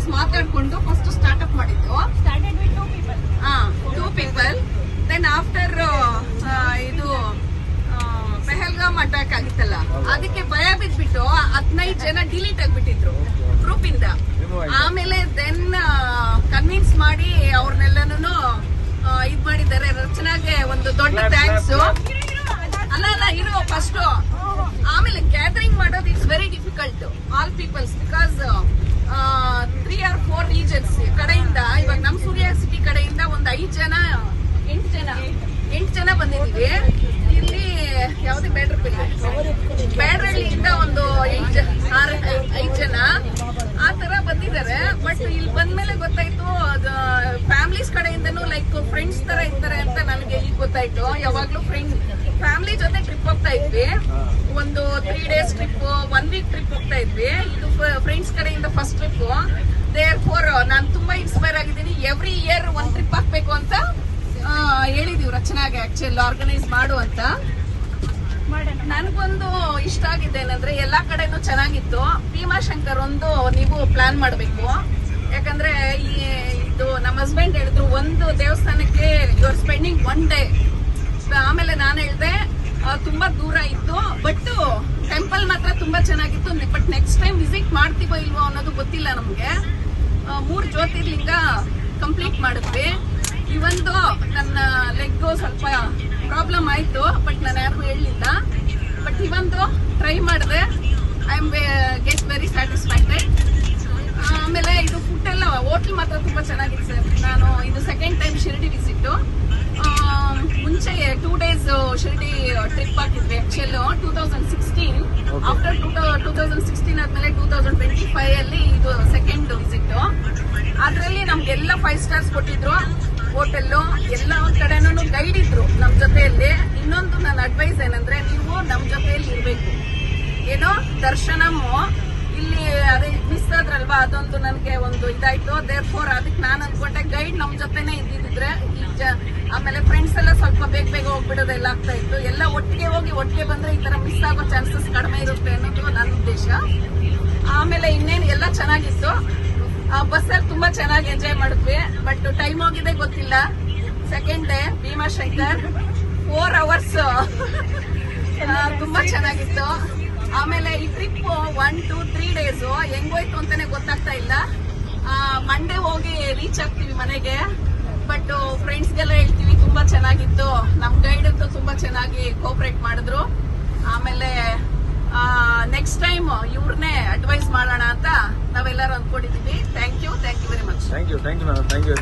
Friends ಮಾತಾಡ್ಕೊಂಡು first startup ಮಾಡಿದ್ದು. Started with 2 people. 2 people. Then after ಇದು ಪೆಹಲ್ಗಾಮ್ ಅಟ್ಯಾಕ್ ಆಗಿತ್ತಲ್ಲ, ಅದಕ್ಕೆ ಭಯ ಬಿದ್ಬಿಟ್ಟು 15 ಜನ ಡಿಲೀಟ್ ಆಗ್ಬಿಟ್ಟಿದ್ರು ಗ್ರೂಪ್ ಇಂದ. ಆಮೇಲೆ ದೆನ್ ಕನ್ವಿನ್ಸ್ ಮಾಡಿ ಅವ್ರನ್ನೆಲ್ಲನೂ ಇದ್ ಮಾಡಿದ್ದಾರೆ. ರಚನಾಗೆ ಒಂದು ದೊಡ್ಡ ಥ್ಯಾಂಕ್ಸ್. ಅಲ್ಲ ಇರೋ ಫಸ್ಟ್. ಆಮೇಲೆ ಗ್ಯಾದರಿಂಗ್ ಮಾಡೋದು it's very difficult all peoples, because 3 or 4 reasons ಕಡೆಯಿಂದ, ಇವಾಗ ನಮ್ ಸೂರ್ಯ ಸಿಟಿ ಕಡೆಯಿಂದ ಒಂದು 8 ಜನ ಬಂದಿದೀವಿ. ಇಲ್ಲಿ ಯಾವ್ದೇ ಬ್ಯಾಡ್ರಳ್ಳಿಯಿಂದ ಒಂದು 5 ಜನ ಆ ತರ ಬಂದಿದ್ದಾರೆ. ಬಟ್ ಇಲ್ಲಿ ಬಂದ್ಮೇಲೆ ಗೊತ್ತಾಯ್ತು ಫ್ಯಾಮಿಲೀಸ್ ಕಡೆಯಿಂದನೂ ಲೈಕ್ ಫ್ರೆಂಡ್ಸ್ ತರ ಇರ್ತಾರೆ ಅಂತ ನನಗೆ ಈಗ ಗೊತ್ತಾಯ್ತು. ಯಾವಾಗ್ಲೂ ಫ್ಯಾಮಿಲಿ ಜೊತೆ ಟ್ರಿಪ್ ಹೋಗ್ತಾ ಇದ್ವಿ. ಒಂದು 3 days ಟ್ರಿಪ್, 1 week ಟ್ರಿಪ್ ಹೋಗ್ತಾ ಇದ್ವಿ. ಇದು ಫ್ರೆಂಡ್ಸ್ ಕಡೆಯಿಂದ ಫಸ್ಟ್ ಟ್ರಿಪ್. ದೇರ್ ಫೋರ್ ನಾನು ತುಂಬಾ ಇನ್ಸ್ಪೈರ್ ಆಗಿದ್ದೀನಿ. ಎವ್ರಿ ಇಯರ್ 1 ಟ್ರಿಪ್ ಹಾಕ್ಬೇಕು ಅಂತ ಹೇಳಿದೀವಿ ರಚನಾಗೆ, ಆಕ್ಚುಲಿ ಆರ್ಗನೈಸ್ ಮಾಡು ಅಂತ. ನನ್ಗೊಂದು ಇಷ್ಟ ಆಗಿದೆ ಏನಂದ್ರೆ ಎಲ್ಲಾ ಕಡೆನೂ ಚೆನ್ನಾಗಿತ್ತು. ಭೀಮಾಶಂಕರ್ ಒಂದು ನೀವು ಪ್ಲಾನ್ ಮಾಡ್ಬೇಕು. ಯಾಕಂದ್ರೆ ಇದು ನಮ್ಮ ಹಸ್ಬೆಂಡ್ ಹೇಳಿದ್ರು ಒಂದು ದೇವಸ್ಥಾನಕ್ಕೆ ಯು ಆರ್ ಸ್ಪೆಂಡಿಂಗ್ 1 day. ಆಮೇಲೆ ನಾನು ಹೇಳ್ದೆ ತುಂಬಾ ದೂರ ಇತ್ತು, ಬಟ್ ಟೆಂಪಲ್ ಮಾತ್ರ ತುಂಬಾ ಚೆನ್ನಾಗಿತ್ತು. ಬಟ್ ನೆಕ್ಸ್ಟ್ ಟೈಮ್ ವಿಸಿಟ್ ಮಾಡ್ತೀವೋ ಇಲ್ವೋ ಅನ್ನೋದು ಗೊತ್ತಿಲ್ಲ ನಮ್ಗೆ. 3 ಜ್ಯೋತಿರ್ಲಿಂಗ ಕಂಪ್ಲೀಟ್ ಮಾಡಿದ್ವಿ. ಇವೊಂದು ನನ್ನ ಲೆಗ್ ಸ್ವಲ್ಪ ಪ್ರಾಬ್ಲಮ್ ಆಯ್ತು, ಬಟ್ ನಾನು ಯಾರಿಗೂ ಹೇಳಲಿಲ್ಲ. ಬಟ್ ಇವೊಂದು ಟ್ರೈ ಮಾಡಿದೆ. I am get very satisfied. ಆಮೇಲೆ ಇದು ಫುಡ್ ಎಲ್ಲ ಹೋಟ್ಲ್ ಮಾತ್ರ ತುಂಬಾ ಚೆನ್ನಾಗಿದೆ ಸರ್. ನಾನು ಇದು 2nd ಟೈಮ್ ಶಿರ್ಡಿ ವಿಸಿಟ್. ಮುಂಚೆ 2 days ಶಿರ್ಡಿ ಟ್ರಿಪ್ ಹಾಕಿದ್ವಿ ಆಕ್ಚುಲಿ 2016. ಆಫ್ಟರ್ 2016 ಆದ್ಮೇಲೆ 2025 ಅಲ್ಲಿ ಇದು 2nd ವಿಸಿಟ್. ಅದ್ರಲ್ಲಿ ನಮ್ಗೆಲ್ಲ 5 stars ಕೊಟ್ಟಿದ್ರು. ಹೋಟೆಲ್ ಎಲ್ಲ ಕಡೆನೂ ಗೈಡ್ ಇದ್ರು ನಮ್ ಜೊತೆಯಲ್ಲಿ. ಇನ್ನೊಂದು ನನ್ನ ಅಡ್ವೈಸ್ ಏನಂದ್ರೆ, ನೀವು ನಮ್ ಜೊತೆಯಲ್ಲಿ ಇರ್ಬೇಕು. ಏನೋ ದರ್ಶನಮ್ ಇಲ್ಲಿ ಅದೇ ಮಿಸ್ ಆದ್ರಲ್ವಾ, ಅದೊಂದು ನನ್ಗೆ ಒಂದು ಇದಾಯ್ತು. ದೇರ್ ಫೋರ್ ಅದಕ್ಕೆ ನಾನು ಅನ್ಕೊಂಡೆ ಗೈಡ್ ನಮ್ ಜೊತೆನೆ ಇದ್ದಿದ್ರೆ ಆಮೇಲೆ ಫ್ರೆಂಡ್ಸ್ ಎಲ್ಲ ಸ್ವಲ್ಪ ಬೇಗ ಹೋಗ್ಬಿಡೋದೆಲ್ಲ ಆಗ್ತಾ ಇತ್ತು. ಎಲ್ಲ ಒಟ್ಟಿಗೆ ಹೋಗಿ ಒಟ್ಟಿಗೆ ಬಂದ್ರೆ ಈ ತರ ಮಿಸ್ ಆಗೋ ಚಾನ್ಸಸ್ ಕಡಿಮೆ ಇರುತ್ತೆ ಅನ್ನೋದು ನನ್ನ ಉದ್ದೇಶ. ಆಮೇಲೆ ಇನ್ನೇನು ಎಲ್ಲ ಚೆನ್ನಾಗಿತ್ತು. ಬಸ್ಸಲ್ಲಿ ತುಂಬಾ ಚೆನ್ನಾಗಿ ಎಂಜಾಯ್ ಮಾಡಿದ್ವಿ. ಬಟ್ ಟೈಮ್ ಹೋಗಿದೆ ಗೊತ್ತಿಲ್ಲ. 2nd day ಭೀಮಾಶಂಕರ್ 4 hours ತುಂಬಾ ಚೆನ್ನಾಗಿತ್ತು. ಆಮೇಲೆ ಈ ಟ್ರಿಪ್ 1, 2, 3 days ಹೆಂಗೋಯ್ತು ಅಂತಾನೆ ಗೊತ್ತಾಗ್ತಾ ಇಲ್ಲ. ಮಂಡೇ ಹೋಗಿ ರೀಚ್ ಆಗ್ತೀವಿ ಮನೆಗೆ. ಬಟ್ ಫ್ರೆಂಡ್ಸ್ಗೆಲ್ಲ ಹೇಳ್ತೀವಿ ತುಂಬಾ ಚೆನ್ನಾಗಿತ್ತು. ನಮ್ ಗೈಡ್ ಅಂತೂ ತುಂಬಾ ಚೆನ್ನಾಗಿ ಕೋಆಪರೇಟ್ ಮಾಡಿದ್ರು. ಆಮೇಲೆ ನೆಕ್ಸ್ಟ್ ಟೈಮ್ ಇವ್ರನ್ನೇ ಅಡ್ವೈಸ್ ಮಾಡೋಣ ಅಂತ ನಾವೆಲ್ಲರೂ ಅಂದ್ಕೊಂಡಿದೀವಿ. Thank you very much. Thank you madam. Thank you.